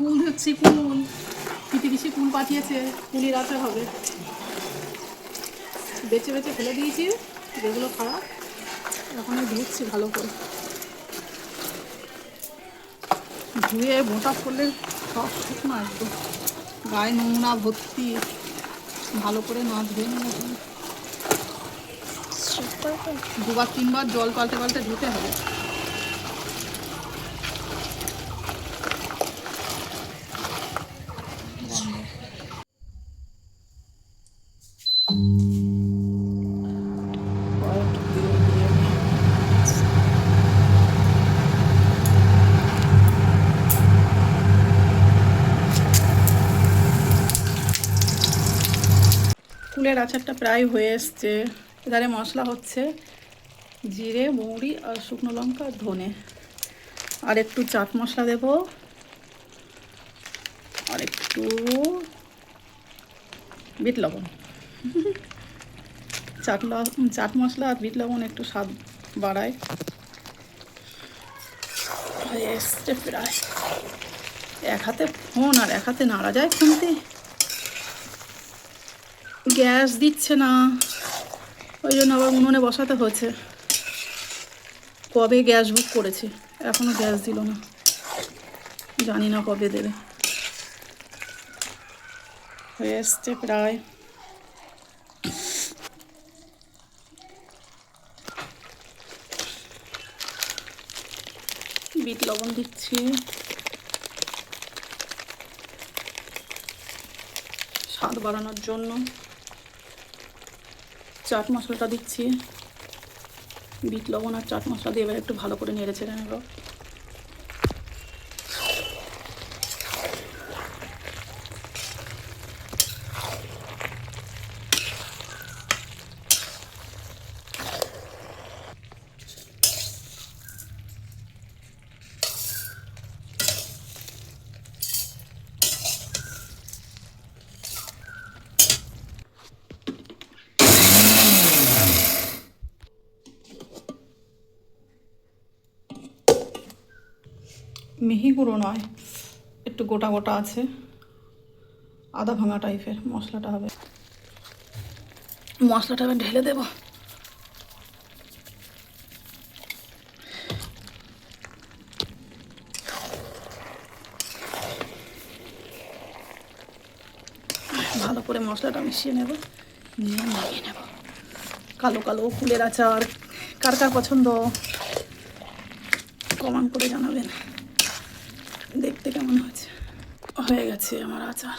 কুল হচ্ছে কুল, পিসি কুল পাঠিয়েছে, কুলির আচার হবে। বেছে বেছে ফেলে দিয়েছি যেগুলো খারাপ, এখন ধুচ্ছি ভালো করে। ধুয়ে মোটা করলে সব শুকনো একদম, গায়ে নোংরা ভর্তি, ভালো করে না ধুয়ে নেবো। দুবার তিনবার জল পাল্টে পাল্টে ধুতে হবে। কুলের আচারটা প্রায় হয়ে এসছে। এধারে মশলা হচ্ছে জিরে, মৌরি আর শুকনো লঙ্কা, ধনে, আর একটু চাট মশলা দেব, আর একটু বিট লবণ। চাট মশলা আর বিট লবণ একটু স্বাদ বাড়ায়। হয়ে এসছে প্রায়। এক হাতে ফোন আর এক হাতে নাড়া যায় খুনতে, গ্যাস দিচ্ছে না, ওই জন্য আবার উনুনে বসাতে হয়েছে। কবে গ্যাস বুক করেছি, এখনও গ্যাস দিল না, জানি না কবে দেবে। হয়ে এসছে প্রায়। বিট লবণ দিচ্ছি, স্বাদ বাড়ানোর জন্য। চাট মশলাটা দিচ্ছি, বিট লবণ আর চাট মশলা দিয়ে এবার একটু ভালো করে নেড়ে ছেড়ে নেব। মিহি গুঁড়ো নয়, একটু গোটা গোটা আছে, আদা ভাঙা টাইপের মশলাটা হবে। মশলাটা আমি ঢেলে দেব। ভালো করে মশলাটা মিশিয়ে নেব, নিয়ে নামিয়ে নেব। কালো কালো কুলের আচার কার কার পছন্দ কমেন্ট করে জানাবেন। দেখতে কেমন হয়েছে। হয়ে গেছে আমার আচার।